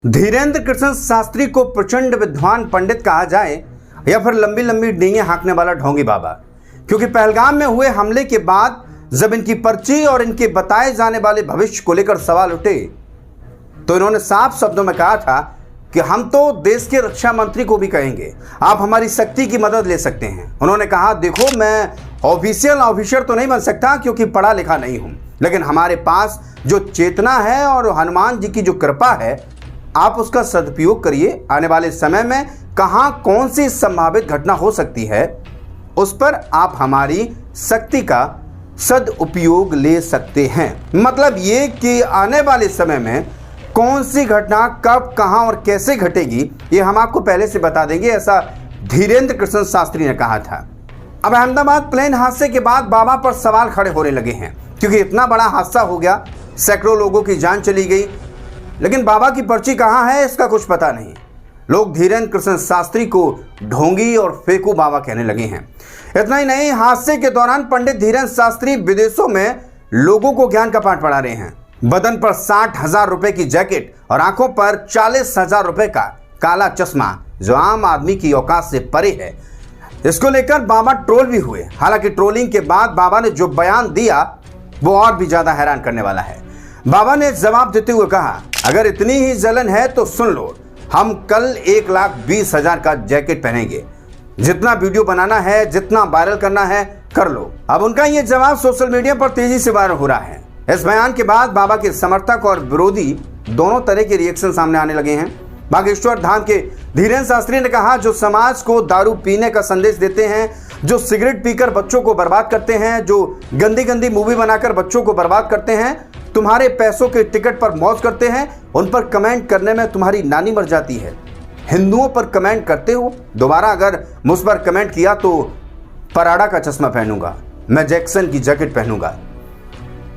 धीरेन्द्र कृष्ण शास्त्री को प्रचंड विद्वान पंडित कहा जाए या फिर लंबी लंबी डींगे हाँकने वाला ढोंगी बाबा, क्योंकि पहलगाम में हुए हमले के बाद जब इनकी पर्ची और इनके बताए जाने वाले भविष्य को लेकर सवाल उठे तो इन्होंने साफ शब्दों में कहा था कि हम तो देश के रक्षा मंत्री को भी कहेंगे, आप हमारी शक्ति की मदद ले सकते हैं। उन्होंने कहा, देखो मैं ऑफिशियल ऑफिसर तो नहीं बन सकता क्योंकि पढ़ा लिखा नहीं हूं, लेकिन हमारे पास जो चेतना है और हनुमान जी की जो कृपा है, आप उसका सदुपयोग करिए। आने वाले समय में कहां कौन सी संभावित घटना हो सकती है, उस पर आप हमारी शक्ति का सदुपयोग ले सकते हैं। मतलब ये कि आने वाले समय में कौन सी घटना कब कहां और कैसे घटेगी, ये हम आपको पहले से बता देंगे, ऐसा धीरेन्द्र कृष्ण शास्त्री ने कहा था। अब अहमदाबाद प्लेन हादसे के बाद बाबा पर सवाल खड़े होने लगे हैं, क्योंकि इतना बड़ा हादसा हो गया, सैकड़ों लोगों की जान चली गई, लेकिन बाबा की पर्ची कहां है इसका कुछ पता नहीं। लोग धीरेन्द्र कृष्ण शास्त्री को ढोंगी और फेकू बाबा कहने लगे हैं। इतना ही नहीं, हादसे के दौरान पंडित धीरेन्द्र शास्त्री विदेशों में लोगों को ज्ञान का पाठ पढ़ा रहे हैं। बदन पर 60,000 रुपए की जैकेट और आंखों पर 40,000 रुपए का काला चश्मा, जो आम आदमी की औकात से परे है। इसको लेकर बाबा ट्रोल भी हुए। हालांकि ट्रोलिंग के बाद बाबा ने जो बयान दिया वो और भी ज्यादा हैरान करने वाला है। बाबा ने जवाब देते हुए कहा, अगर इतनी ही जलन है तो सुन लो, हम कल 1,20,000 का जैकेट पहनेंगे। जितना वीडियो बनाना है, जितना वायरल करना है, कर लो। अब उनका ये जवाब सोशल मीडिया पर तेजी से वायरल हो रहा है। इस बयान के बाद बाबा के समर्थक और विरोधी दोनों तरह के रिएक्शन सामने आने लगे हैं। बागेश्वर धाम के धीरेन्द्र शास्त्री ने कहा, जो समाज को दारू पीने का संदेश देते हैं, जो सिगरेट पीकर बच्चों को बर्बाद करते हैं, जो गंदी गंदी मूवी बनाकर बच्चों को बर्बाद करते हैं, तुम्हारे पैसों के टिकट पर मौज करते हैं, उन पर कमेंट करने में तुम्हारी नानी मर जाती है। हिंदुओं पर कमेंट करते हो, दोबारा अगर मुझ पर कमेंट किया तो पराडा का चश्मा पहनूंगा, मैं जैक्सन की जैकेट पहनूंगा।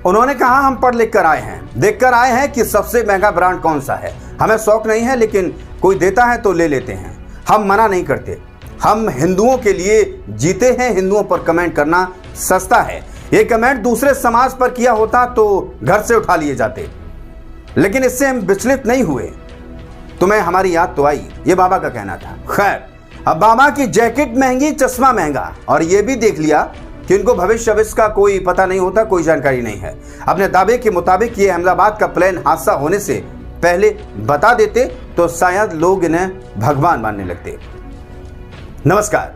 उन्होंने कहा, हम पढ़ लिख कर आए हैं, देख कर आए हैं कि सबसे महंगा ब्रांड कौन सा है। हमें शौक नहीं है, लेकिन कोई देता है तो ले लेते हैं, हम मना नहीं करते। हम हिंदुओं के लिए जीते हैं, हिंदुओं पर कमेंट करना सस्ता है। ये कमेंट दूसरे समाज पर किया होता तो घर से उठा लिए जाते, लेकिन इससे हम विचलित नहीं हुए। तुम्हें हमारी याद तो आई, ये बाबा का कहना था। खैर, अब बाबा की जैकेट महंगी, चश्मा महंगा, और ये भी देख लिया कि इनको भविष्य का कोई पता नहीं होता, कोई जानकारी नहीं है। अपने दावे के मुताबिक ये अहमदाबाद का प्लेन हादसा होने से पहले बता देते तो शायद लोग इन्हें भगवान मानने लगते। नमस्कार।